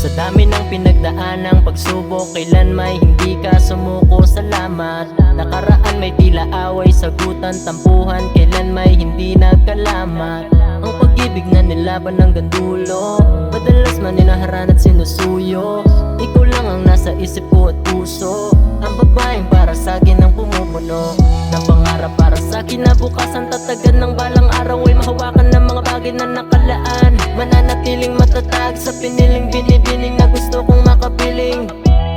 Sa dami ng pinagdaanang pagsubok, kailan may hindi ka sumuko, salamat. Nakaraan may tila away, sagutan, tampuhan, kailan may hindi nagkalamat. Ang pag-ibig na nilaban hanggang dulo, madalas maninaharan at sinusuyo. Ikaw lang ang nasa isip ko at puso, ang babaeng para sa'kin ang pumupuno ng pangarap para sa'kin na bukasan, tatagan ng balang araw ay mahawakan ng mga bagay na nakalaan. Mananatiling matatag sa piniling binibining na gusto kong makapiling.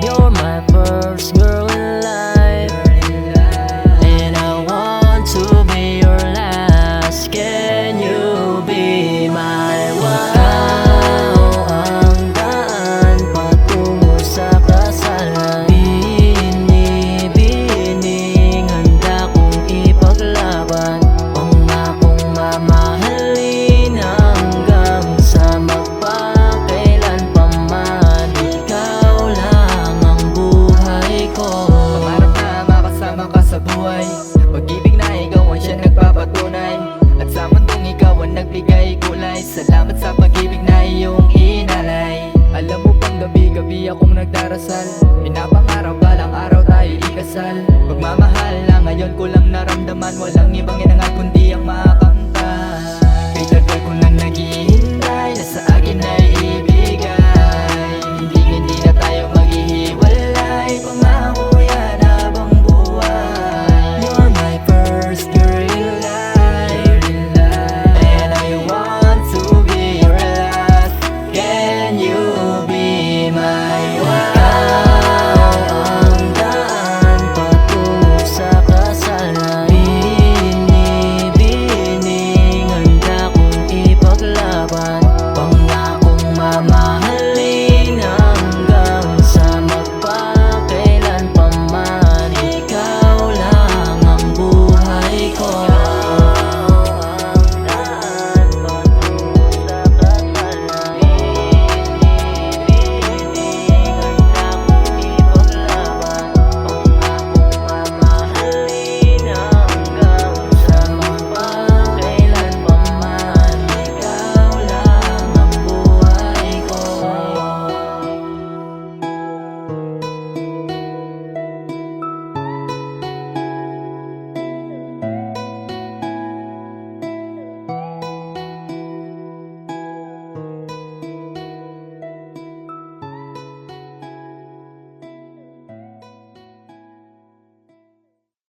You're my first girl in life, and I want to be your last. Can you be my wife? Ikaw ang daan patungo sa kasalan. Binibining handa kong ipaglaban, pangakong mamahalin hanggang sa magpakailan pa man. Ikaw lang ang buhay ko. Pangarap na makasama ka sa buhay, pag-ibig na ikaw ang siya nagpapatunay, at sa mundong ikaw ang nagbigay kulay. Salamat sa pag-ibig na iyong inalay. Alam mo bang gabi-gabi akong nagdarasal, pinapangarap balang araw tayo ikasal. Pagmamahal na ngayon ko lang naramdaman, walang ibang inangat kundi